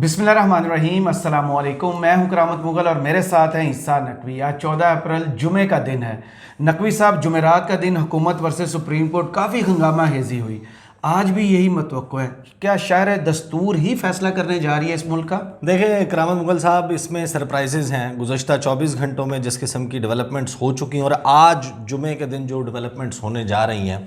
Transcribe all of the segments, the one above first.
بسم اللہ الرحمن الرحیم، السلام علیکم۔ میں ہوں کرامت مغل اور میرے ساتھ ہیں عیسیٰ نقوی۔ آج 14 اپریل جمعے کا دن ہے۔ نقوی صاحب، جمعرات کا دن حکومت ورسز سپریم کورٹ کافی ہنگامہ خیزی ہوئی، آج بھی یہی متوقع ہے؟ کیا شرح دستور ہی فیصلہ کرنے جا رہی ہے اس ملک کا؟ دیکھیں کرامت مغل صاحب، اس میں سرپرائزز ہیں۔ گزشتہ 24 گھنٹوں میں جس قسم کی ڈیولپمنٹس ہو چکی ہیں اور آج جمعے کے دن جو ڈیولپمنٹس ہونے جا رہی ہیں،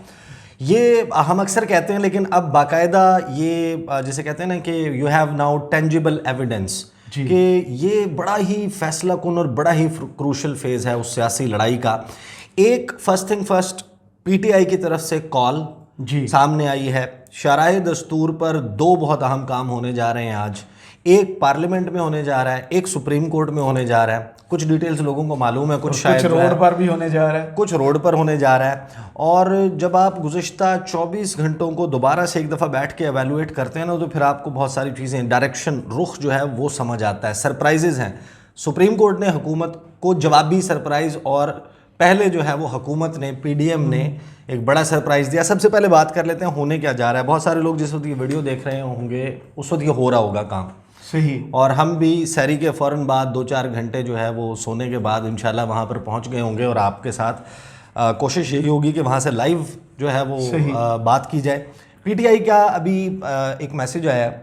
یہ ہم اکثر کہتے ہیں لیکن اب باقاعدہ یہ جسے کہتے ہیں نا کہ you have now tangible evidence کہ یہ بڑا ہی فیصلہ کن اور بڑا ہی کروشل فیز ہے اس سیاسی لڑائی کا۔ ایک first thing first, P T I کی طرف سے کال سامنے آئی ہے۔ شرائع دستور پر دو بہت اہم کام ہونے جا رہے ہیں آج۔ ایک پارلیمنٹ میں ہونے جا رہا ہے، ایک سپریم کورٹ میں ہونے جا رہا ہے۔ کچھ ڈیٹیلز لوگوں کو معلوم ہے، کچھ شاید روڈ پر بھی ہونے جا رہا ہے، کچھ روڈ پر ہونے جا رہا ہے۔ اور جب آپ گزشتہ 24 گھنٹوں کو دوبارہ سے ایک دفعہ بیٹھ کے ایویلویٹ کرتے ہیں نا، تو پھر آپ کو بہت ساری چیزیں، ڈائریکشن، رخ جو ہے وہ سمجھ آتا ہے۔ سرپرائزز ہیں۔ سپریم کورٹ نے حکومت کو جوابی سرپرائز، اور پہلے جو ہے وہ حکومت نے، پی ڈی ایم نے ایک بڑا سرپرائز دیا۔ سب سے پہلے بات کر لیتے ہیں ہونے کیا جا رہا ہے۔ بہت سارے لوگ جس وقت یہ ویڈیو دیکھ رہے ہوں گے اس وقت یہ ہو رہا ہوگا کام، صحیح، اور ہم بھی سحری کے فوراً بعد 2-4 گھنٹے جو ہے وہ سونے کے بعد انشاءاللہ وہاں پر پہنچ گئے ہوں گے، اور آپ کے ساتھ کوشش یہی ہوگی کہ وہاں سے لائیو جو ہے وہ بات کی جائے۔ پی ٹی آئی کا ابھی ایک میسج آیا ہے۔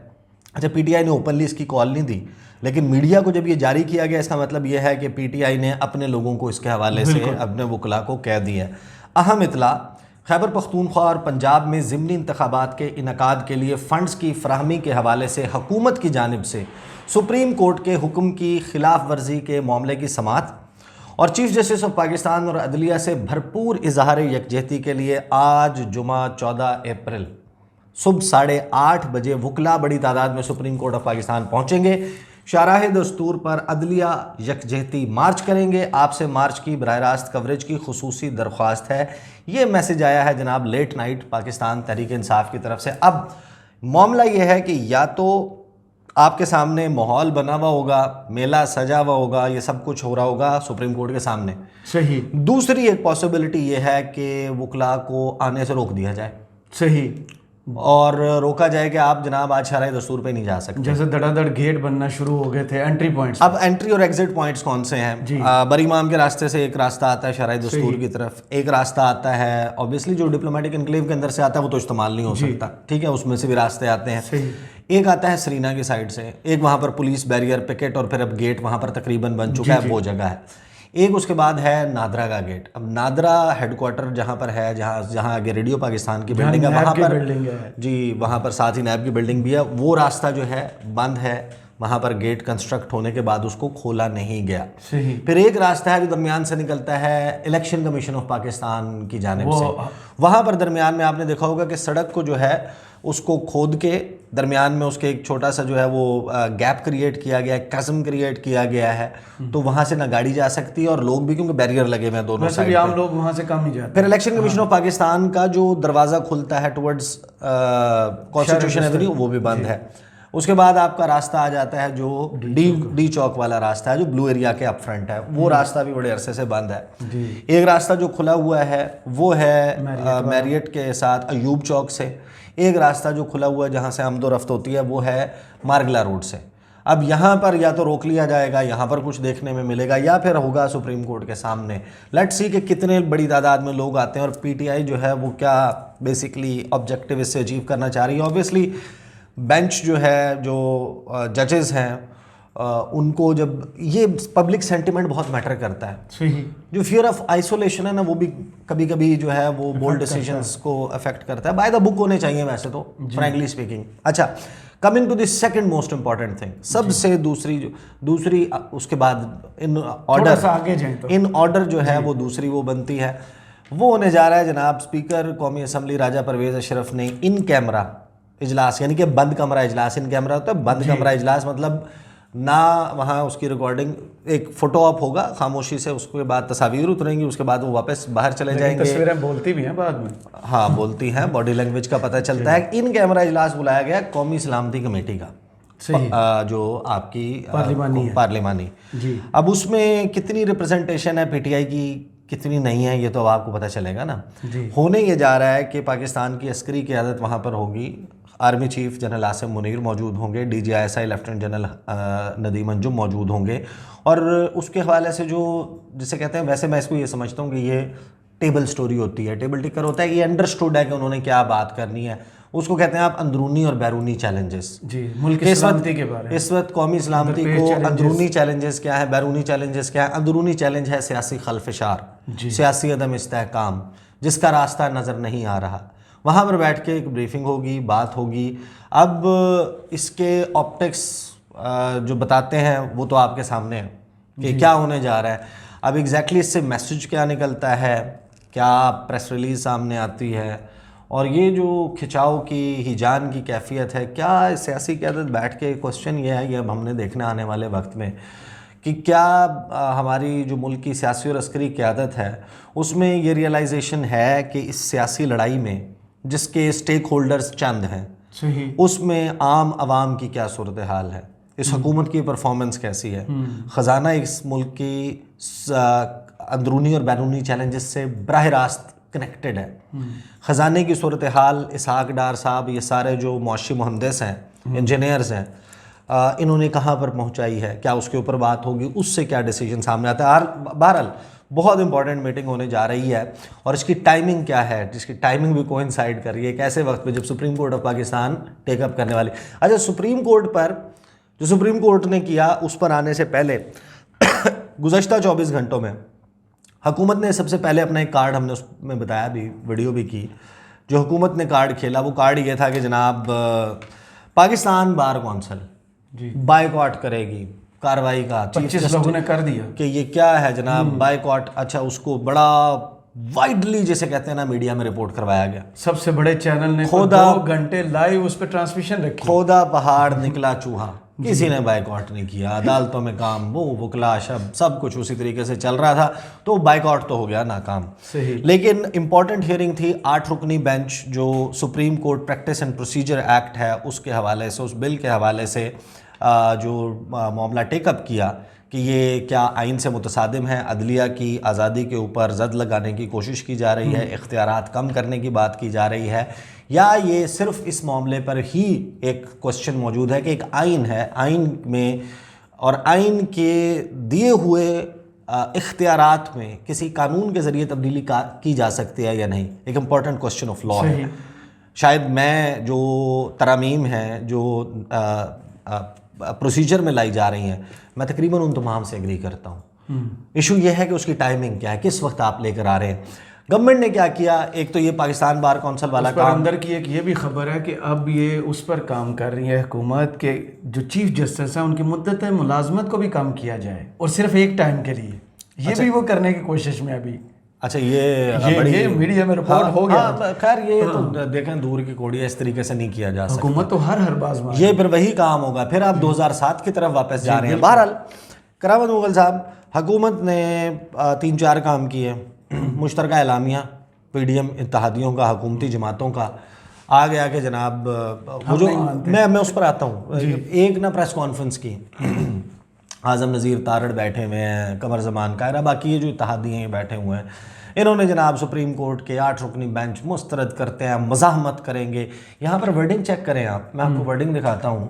اچھا، پی ٹی آئی نے اوپنلی اس کی کال نہیں دی، لیکن میڈیا کو جب یہ جاری کیا گیا، اس کا مطلب یہ ہے کہ پی ٹی آئی نے اپنے لوگوں کو اس کے حوالے سے اپنے وکلاء کو کہہ دیا ہے۔ اہم اطلاع: خیبر پختونخوا اور پنجاب میں ضمنی انتخابات کے انعقاد کے لیے فنڈز کی فراہمی کے حوالے سے حکومت کی جانب سے سپریم کورٹ کے حکم کی خلاف ورزی کے معاملے کی سماعت اور چیف جسٹس آف پاکستان اور عدلیہ سے بھرپور اظہار یکجہتی کے لیے آج جمعہ 14 اپریل صبح 8:30 بجے وکلاء بڑی تعداد میں سپریم کورٹ آف پاکستان پہنچیں گے۔ شرائع دستور پر عدلیہ یکجہتی مارچ کریں گے۔ آپ سے مارچ کی براہ راست کوریج کی خصوصی درخواست ہے۔ یہ میسج آیا ہے جناب لیٹ نائٹ پاکستان تحریک انصاف کی طرف سے۔ اب معاملہ یہ ہے کہ یا تو آپ کے سامنے ماحول بنا ہوا ہوگا، میلہ سجا ہوا ہوگا، یہ سب کچھ ہو رہا ہوگا سپریم کورٹ کے سامنے۔ صحیح۔ دوسری ایک پاسبلٹی یہ ہے کہ وکلاء کو آنے سے روک دیا جائے، صحیح، اور روکا جائے کہ آپ جناب آج شرائع دستور پہ نہیں جا سکتے۔ جیسے دڑا دڑ گیٹ بننا شروع ہو گئے تھے انٹری پوائنٹس۔ اب انٹری اور ایگزٹ پوائنٹس کون سے ہیں؟ بری امام کے راستے سے ایک راستہ آتا ہے شرائع دستور کی طرف، ایک راستہ آتا ہے اوبیسلی جو ڈپلومیٹک انکلیو کے اندر سے آتا ہے وہ تو استعمال نہیں ہو سکتا، ٹھیک ہے، اس میں سے بھی راستے آتے ہیں۔ ایک آتا ہے سرینا کی سائڈ سے، ایک وہاں پر پولیس بیریئر پکٹ اور پھر اب گیٹ وہاں پر تقریباً بن چکا ہے، وہ جگہ ہے۔ ایک اس کے بعد ہے نادرا کا گیٹ۔ اب نادرا ہیڈ کوارٹر جہاں پر ہے، جہاں آگے ریڈیو پاکستان کی بلڈنگ ہے، وہاں پر جی وہاں پر ساتھ ہی نیب کی بلڈنگ بھی ہے، وہ راستہ جو ہے بند ہے۔ وہاں پر گیٹ کنسٹرکٹ ہونے کے بعد اس کو کھولا نہیں گیا۔ پھر ایک راستہ ہے جو درمیان سے نکلتا ہے الیکشن کمیشن آف پاکستان کی جانب سے، وہاں پر درمیان میں آپ نے دیکھا ہوگا کہ سڑک کو جو ہے اس کو کھود کے درمیان میں اس کے ایک چھوٹا سا جو ہے وہ گیپ کریٹ کیا گیا ہے، قسم کریٹ کیا گیا ہے، تو وہاں سے نہ گاڑی جا سکتی ہے اور لوگ بھی، کیونکہ بیریئر لگے ہوئے ہیں دونوں سائڈ، عام لوگ وہاں سے کم ہی جاتے ہیں۔ پھر الیکشن کمیشن آف پاکستان کا جو دروازہ کھلتا ہے ٹورڈز کانسٹیٹیوشن ایونیو، وہ بھی بند ہے۔ اس کے بعد آپ کا راستہ آ جاتا ہے جو ڈی چوک والا راستہ ہے جو بلو ایریا کے اپ فرنٹ ہے، وہ راستہ بھی بڑے عرصے سے بند ہے۔ ایک راستہ جو کھلا ہوا ہے وہ ہے میریٹ کے ساتھ ایوب چوک سے۔ ایک راستہ جو کھلا ہوا ہے جہاں سے آمد و رفت ہوتی ہے وہ ہے مارگلا روڈ سے۔ اب یہاں پر یا تو روک لیا جائے گا، یہاں پر کچھ دیکھنے میں ملے گا، یا پھر ہوگا سپریم کورٹ کے سامنے۔ لیٹس سی کہ کتنے بڑی تعداد میں لوگ آتے ہیں اور پی ٹی آئی جو ہے وہ کیا بیسکلی آبجیکٹیو اس سے اچیو کرنا چاہ رہی ہے۔ اوبیسلی بینچ جو ہے، جو ججز ہیں، ان کو جب یہ پبلک سینٹیمنٹ بہت میٹر کرتا ہے، صحیح، جو فیئر آف آئسولیشن ہے نا، وہ بھی کبھی کبھی جو ہے وہ بولڈ ڈیسیژنز کو افیکٹ کرتا ہے۔ بائی دا بک ہونے چاہیے ویسے تو، فرینکلی اسپیکنگ۔ اچھا، coming to the second most important thing, سب سے دوسری اس کے بعد ان آرڈر جو ہے وہ دوسری وہ بنتی ہے، وہ ہونے جا رہا ہے جناب اسپیکر قومی اسمبلی راجہ پرویز اشرف نے ان کیمرہ اجلاس، یعنی کہ بند کمرہ اجلاس، ان کیمرہ ہوتا ہے بند کمرہ اجلاس، مطلب نہ وہاں اس کی ریکارڈنگ، ایک فوٹو آپ ہوگا خاموشی سے، اس کے بعد تصاویر اتریں گی، اس کے بعد وہ واپس باہر چلے جائیں گے۔ تصویریں بولتی بھی ہیں بعد میں، ہاں بولتی ہیں، باڈی لینگویج کا پتہ چلتا ہے۔ ان کیمرہ اجلاس بلایا گیا قومی سلامتی کمیٹی کا، جو آپ کی پارلیمانی۔ اب اس میں کتنی ریپرزنٹیشن ہے پی ٹی آئی کی، کتنی نہیں ہے، یہ تو اب آپ کو پتہ چلے گا نا۔ ہونے یہ جا رہا ہے کہ پاکستان کی عسکری قیادت وہاں پر ہوگی، army chief general Asim Munir موجود ہوں گے, DGISI لیفٹیننٹ جنرل ندیم انجم موجود ہوں گے, اور اس کے حوالے سے جو جسے کہتے ہیں, ویسے میں اس کو یہ سمجھتا ہوں کہ یہ ٹیبل سٹوری ہوتی ہے, ٹیبل ٹکر ہوتا ہے, یہ انڈرسٹوڈ ہے کہ انہوں نے کیا بات کرنی ہے. اس کو کہتے ہیں آپ اندرونی اور بیرونی چیلنجز. جی, ملک کی سلامتی کے بارے میں اس وقت قومی سلامتی کو اندرونی چیلنجز کیا ہے, بیرونی چیلنجز کیا ہے. اندرونی چیلنج ہے سیاسی خلفشار, سیاسی عدم استحکام, جس کا راستہ نظر نہیں آ رہا. وہاں پر بیٹھ کے ایک بریفنگ ہوگی, بات ہوگی. اب اس کے آپٹکس جو بتاتے ہیں وہ تو آپ کے سامنے ہے کہ کیا ہونے جا رہا ہے. اب ایگزیکٹلی اس سے میسج کیا نکلتا ہے, کیا پریس ریلیز سامنے آتی ہے, اور یہ جو کھچاؤ کی ہیجان کی کیفیت ہے, کیا سیاسی قیادت بیٹھ کے کوشچن یہ ہے, یہ اب ہم نے دیکھنا آنے والے وقت میں کہ کیا ہماری جو ملک کی سیاسی اور عسکری قیادت ہے اس میں یہ ریئلائزیشن ہے کہ اس سیاسی لڑائی میں جس کے اسٹیک ہولڈرز چند ہیں, اس میں عام عوام کی کیا صورتحال ہے, اس حکومت کی پرفارمنس کیسی ہے, خزانہ اس ملک کی اندرونی اور بیرونی چیلنجز سے براہ راست کنیکٹڈ ہے. خزانے کی صورتحال, اسحاق ڈار صاحب, یہ سارے جو معاشی مہندس ہیں, انجینئرز ہیں, انہوں نے کہاں پر پہنچائی ہے, کیا اس کے اوپر بات ہوگی, اس سے کیا ڈیسیجن سامنے آتا ہے. بہرحال بہت امپورٹنٹ میٹنگ ہونے جا رہی ہے, اور اس کی ٹائمنگ کیا ہے, جس کی ٹائمنگ بھی کوئنسائڈ کر رہی ہے ایک ایسے وقت پہ جب سپریم کورٹ آف پاکستان ٹیک اپ کرنے والی. اچھا, سپریم کورٹ پر جو سپریم کورٹ نے کیا اس پر آنے سے پہلے گزشتہ 24 گھنٹوں میں حکومت نے سب سے پہلے اپنا ایک کارڈ, ہم نے اس میں بتایا بھی, ویڈیو بھی کی, جو حکومت نے کارڈ کھیلا وہ کارڈ یہ تھا کہ جناب پاکستان بار کونسل بائیکاٹ کرے گی کارروائی کا. 25 لوگوں نے کر دیا کہ یہ کیا ہے جناب بائیکاٹ. اچھا, اس کو بڑا وائڈلی جیسے کہتے ہیں نا میڈیا میں رپورٹ کروایا گیا. سب سے بڑے چینل نے 2 گھنٹے لائیو اس پہ ٹرانسمیشن رکھی. کھودا پہاڑ نکلا چوہا, کسی نے بائیکاٹ نہیں کیا. عدالتوں میں کام, وہ وکلا شب سب کچھ اسی طریقے سے چل رہا تھا, تو بائیکاٹ تو ہو گیا ناکام. لیکن امپورٹنٹ ہیئرنگ تھی 8 رکنی بینچ جو supreme court practice and procedure act ہے اس کے حوالے سے, اس بل کے حوالے سے جو معاملہ ٹیک اپ کیا کہ یہ کیا آئین سے متصادم ہے, عدلیہ کی آزادی کے اوپر زد لگانے کی کوشش کی جا رہی ہے, اختیارات کم کرنے کی بات کی جا رہی ہے, یا یہ صرف اس معاملے پر ہی ایک کوشچن موجود ہے کہ ایک آئین ہے, آئین میں اور آئین کے دیے ہوئے اختیارات میں کسی قانون کے ذریعے تبدیلی کی جا سکتی ہے یا نہیں. ایک امپورٹنٹ کوشچن آف لا ہے. شاید میں جو ترامیم ہیں جو پروسیجر میں لائی جا رہی ہیں, میں تقریباً ان تمام سے ایگری کرتا ہوں. ایشو یہ ہے کہ اس کی ٹائمنگ کیا ہے, کس وقت آپ لے کر آ رہے ہیں. گورنمنٹ نے کیا کیا, ایک تو یہ پاکستان بار کونسل والا کام, اندر کی ایک یہ بھی خبر ہے کہ اب یہ اس پر کام کر رہی ہے حکومت کے جو چیف جسٹس ہیں ان کی مدت ملازمت کو بھی کم کیا جائے, اور صرف ایک ٹائم کے لیے. یہ بھی وہ کرنے کی کوشش میں ابھی. اچھا, یہ میڈیا میں رپورٹ ہو گیا. خیر یہ تو دیکھیں دور کی کوڑی ہے, اس طریقے سے نہیں کیا جا سکتا. حکومت تو ہر باز میں یہ پھر وہی کام ہوگا, پھر آپ 2007 کی طرف واپس جا رہے ہیں. بہرحال کرامت مغل صاحب, حکومت نے 3-4 کام کیے. مشترکہ اعلامیہ PDM اتحادیوں کا, حکومتی جماعتوں کا آ گیا کہ جناب وہ جو میں اس پر آتا ہوں. ایک نا پریس کانفرنس کی, اعظم نذیر تارڑ بیٹھے ہوئے ہیں, قمر زمان کائرہ, باقی یہ جو اتحادی ہیں بیٹھے ہوئے ہیں, انہوں نے جناب سپریم کورٹ کے 8 رکنی بینچ مسترد کرتے ہیں, مزاحمت کریں گے. یہاں پر ورڈنگ چیک کریں آپ, میں آپ کو ورڈنگ دکھاتا ہوں.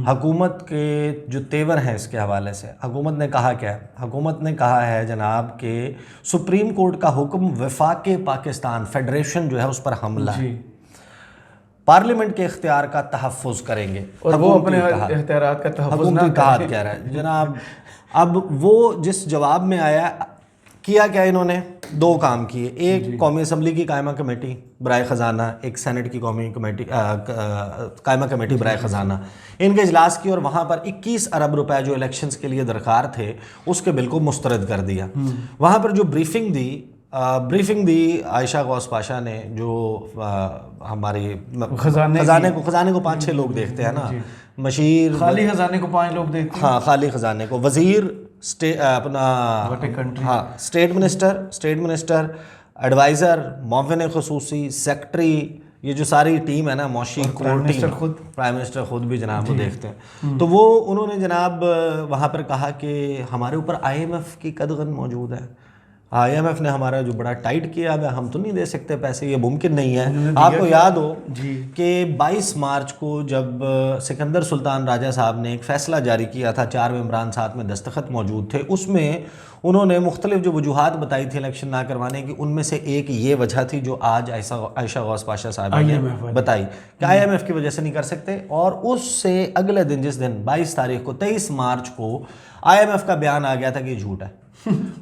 حکومت کے جو تیور ہیں اس کے حوالے سے, حکومت نے کہا کیا ہے, حکومت نے کہا ہے جناب کہ سپریم کورٹ کا حکم وفاق پاکستان فیڈریشن جو ہے اس پر حملہ ہے, پارلیمنٹ کے اختیار کا تحفظ کریں گے, اور وہ اپنے اختیارات کا تحفظ نہ کریں. کہہ رہا ہے جناب. اب وہ جس جواب میں آیا, کیا کیا انہوں نے 2 کام کیے. ایک قومی اسمبلی کی قائمہ کمیٹی برائے خزانہ, ایک سینٹ کی قومی کمیٹی قائمہ کمیٹی برائے خزانہ, ان کے اجلاس کی, اور وہاں پر 21 ارب روپے جو الیکشنز کے لیے درکار تھے اس کے بل کو مسترد کر دیا. وہاں پر جو بریفنگ دی عائشہ غوث پاشا نے, جو ہماری خزانے کو 5-6 لوگ دیکھتے ہیں نا, مشیر خالی خزانے کو 5 لوگ دیکھتے ہیں. ہاں, خالی خزانے کو, وزیر اپنا ہاں اسٹیٹ منسٹر, ایڈوائزر, معاون خصوصی, سیکٹری, یہ جو ساری ٹیم ہے نا, معاشی پرائم منسٹر خود بھی جناب وہ دیکھتے ہیں. تو وہ انہوں نے جناب وہاں پر کہا کہ ہمارے اوپر IMF کی قدغن موجود ہے, IMF نے ہمارا جو بڑا ٹائٹ کیا ہے ہم تو نہیں دے سکتے پیسے, یہ ممکن نہیں ہے. آپ کو یاد ہو کہ 22 مارچ کو جب سکندر سلطان راجہ صاحب نے ایک فیصلہ جاری کیا تھا, 4 ممبران ساتھ میں دستخط موجود تھے, اس میں انہوں نے مختلف جو وجوہات بتائی تھی الیکشن نہ کروانے کی, ان میں سے ایک یہ وجہ تھی جو آج عائشہ غوث پاشا صاحب نے بتائی کہ IMF کی وجہ سے نہیں کر سکتے. اور اس سے اگلے دن, جس دن 22 تاریخ کو 23 مارچ کو IMF کا بیان آ گیا تھا کہ یہ جھوٹ ہے,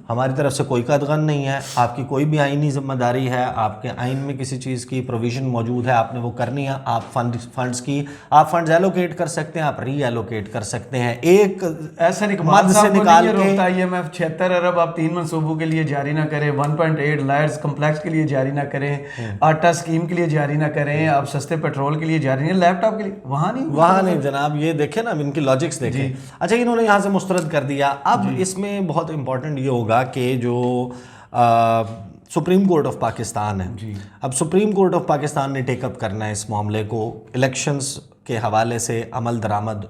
ہماری طرف سے کوئی قدغن نہیں ہے, آپ کی کوئی بھی آئینی ذمہ داری ہے, آپ کے آئین میں کسی چیز کی پروویژن موجود ہے, آپ نے وہ کرنی ہے. آپ فنڈز کی آپ فنڈز ایلوکیٹ کر سکتے ہیں, آپ ری ایلوکیٹ کر سکتے ہیں. ایک ایسا مد سے نکال کے IMF 76 ارب آپ 3 منصوبوں کے لیے جاری نہ کریں, 1.8 لائرز کمپلیکس کے لیے جاری نہ کریں, آٹا اسکیم کے لیے جاری نہ کریں, آپ سستے پیٹرول کے لیے جاری نہیں, لیپ ٹاپ کے لیے وہاں نہیں جناب. یہ دیکھیں نا, ان کی لاجکس دیکھیں. اچھا, انہوں نے یہاں سے مسترد کر دیا. اب اس میں بہت امپورٹنٹ یہ ہوگا کہ جو سپریم کورٹ آف پاکستان ہے, اب سپریم کورٹ آف پاکستان نے ٹیک اپ کرنا ہے اس معاملے کو. الیکشنز کے حوالے سے عمل درآمد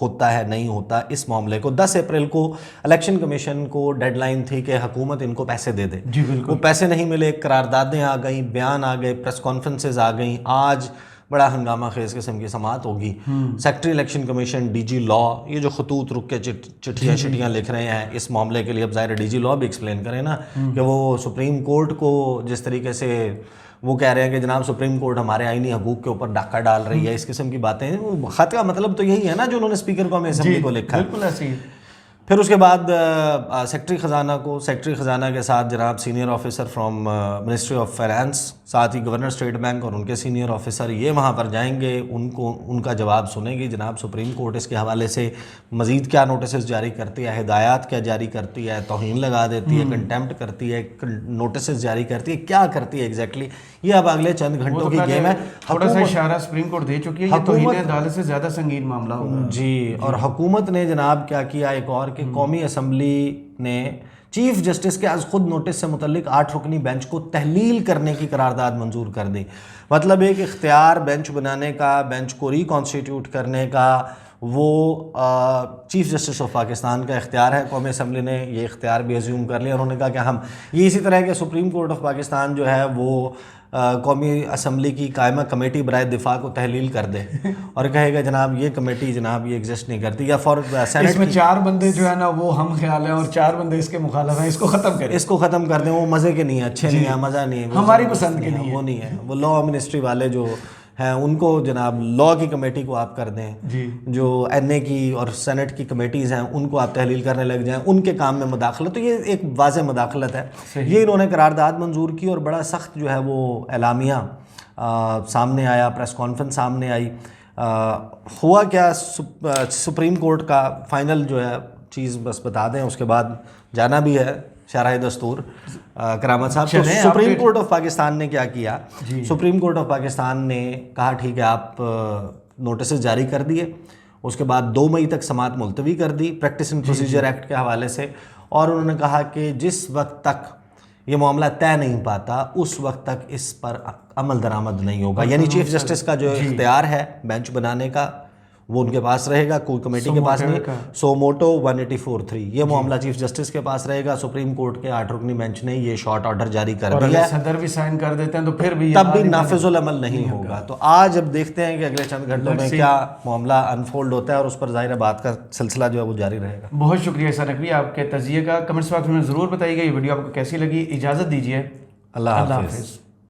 ہوتا ہے نہیں ہوتا اس معاملے کو. 10 اپریل کو الیکشن کمیشن کو ڈیڈ لائن تھی کہ حکومت ان کو پیسے دے دے. وہ پیسے نہیں ملے, قراردادیں آ گئیں, بیان آ گئے, پریس کانفرنسز آ گئیں. آج بڑا ہنگامہ خیز قسم کی سماعت ہوگی. سیکٹری الیکشن کمیشن, DG لا, یہ جو خطوط رک کے چٹھیاں لکھ رہے ہیں اس معاملے کے لیے, اب ظاہر DG لا بھی ایکسپلین کریں نا کہ وہ سپریم کورٹ کو جس طریقے سے وہ کہہ رہے ہیں کہ جناب سپریم کورٹ ہمارے آئینی حقوق کے اوپر ڈاکہ ڈال رہی ہے, اس قسم کی باتیں. خط کا مطلب تو یہی ہے نا جو انہوں نے اسپیکر قومی اسمبلی کو لکھا. بالکل ایسے ہی. پھر اس کے بعد سیکٹری خزانہ کے ساتھ جناب senior officer from ministry of finance, ساتھ ہی گورنر اسٹیٹ بینک اور ان کے سینئر آفیسر, یہ وہاں پر جائیں گے, ان کا جواب سنیں گے. جناب سپریم کورٹ اس کے حوالے سے مزید کیا نوٹسز جاری کرتی ہے, ہدایات کیا جاری کرتی ہے, توہین لگا دیتی ہے, کنٹیمپٹ کرتی ہے, نوٹسز جاری کرتی ہے, کیا کرتی ہے ایگزیکٹلی, یہ اب اگلے چند گھنٹوں کی گیم ہے. تھوڑا سا اشارہ سپریم کورٹ دے چکی ہے, یہ توہین عدالت سے زیادہ سنگین معاملہ ہوگا. جی, اور حکومت نے جناب کیا کیا ایک اور کہ قومی اسمبلی نے چیف جسٹس کے از خود نوٹس سے متعلق 8 رکنی بینچ کو تحلیل کرنے کی قرارداد منظور کر دی. مطلب ایک اختیار بینچ بنانے کا, بینچ کو ریکانسٹیٹیوٹ کرنے کا, وہ چیف جسٹس آف پاکستان کا اختیار ہے. قومی اسمبلی نے یہ اختیار بھی ازیوم کر لیا. انہوں نے کہا کہ ہم یہ اسی طرح کہ سپریم کورٹ آف پاکستان جو ہے وہ قومی اسمبلی کی قائمہ کمیٹی برائے دفاع کو تحلیل کر دے اور کہے گا جناب یہ کمیٹی جناب یہ ایگزسٹ نہیں کرتی, یا فار سینٹ اس میں 4 بندے جو ہے نا وہ ہم خیال ہیں اور 4 بندے اس کے مخالف ہیں, اس کو ختم کر دیں. وہ مزے کے نہیں ہیں, اچھے نہیں ہیں, مزہ نہیں ہے, ہماری پسند کے نہیں, وہ نہیں ہے. وہ لا منسٹری والے جو ہیں ان کو جناب لا کی کمیٹی کو آپ کر دیں, جو NA کی اور سینٹ کی کمیٹیز ہیں ان کو آپ تحلیل کرنے لگ جائیں, ان کے کام میں مداخلت. تو یہ ایک واضح مداخلت ہے. یہ انہوں نے قرارداد منظور کی اور بڑا سخت جو ہے وہ اعلامیہ سامنے آیا, پریس کانفرنس سامنے آئی. ہوا کیا, سپریم کورٹ کا فائنل جو ہے چیز بس بتا دیں, اس کے بعد جانا بھی ہے شرح دستور کرامت صاحب. تو سپریم کورٹ آف پاکستان نے کیا کیا, سپریم کورٹ آف پاکستان نے کہا ٹھیک ہے آپ نوٹسز جاری کر دیے. اس کے بعد 2 مئی تک سماعت ملتوی کر the practice and procedure act کے حوالے سے, اور انہوں نے کہا کہ جس وقت تک یہ معاملہ طے نہیں پاتا اس وقت تک اس پر عمل درآمد نہیں ہوگا. یعنی چیف جسٹس کا جو اختیار ہے بینچ بنانے کا وہ ان کے پاس رہے گا, کوئی کمیٹی کے پاس نہیں. سو موٹو 184(3) یہ معاملہ چیف جسٹس کے پااس رہے گا. سپریم کورٹ کے 8 رکنی بینچ نے یہ شارٹ آرڈر جاری کر دیا ہے, صدر بھی سائن کر دیتے ہیں تو پھر بھی تب بھی نافذ العمل نہیں ہوگا. تو آج اب دیکھتے ہیں کہ اگلے چند گھنٹوں میں کیا معاملہ انفولڈ ہوتا ہے, اور اس پر ظاہر بات کا سلسلہ جو ہے وہ جاری رہے گا. بہت شکریہ عیسیٰ نقوی آپ کے تجزیے کا. کمنٹس باکس میں ضرور بتائیے گا یہ ویڈیو آپ کو کیسی لگی. اجازت دیجیے, اللہ حافظ.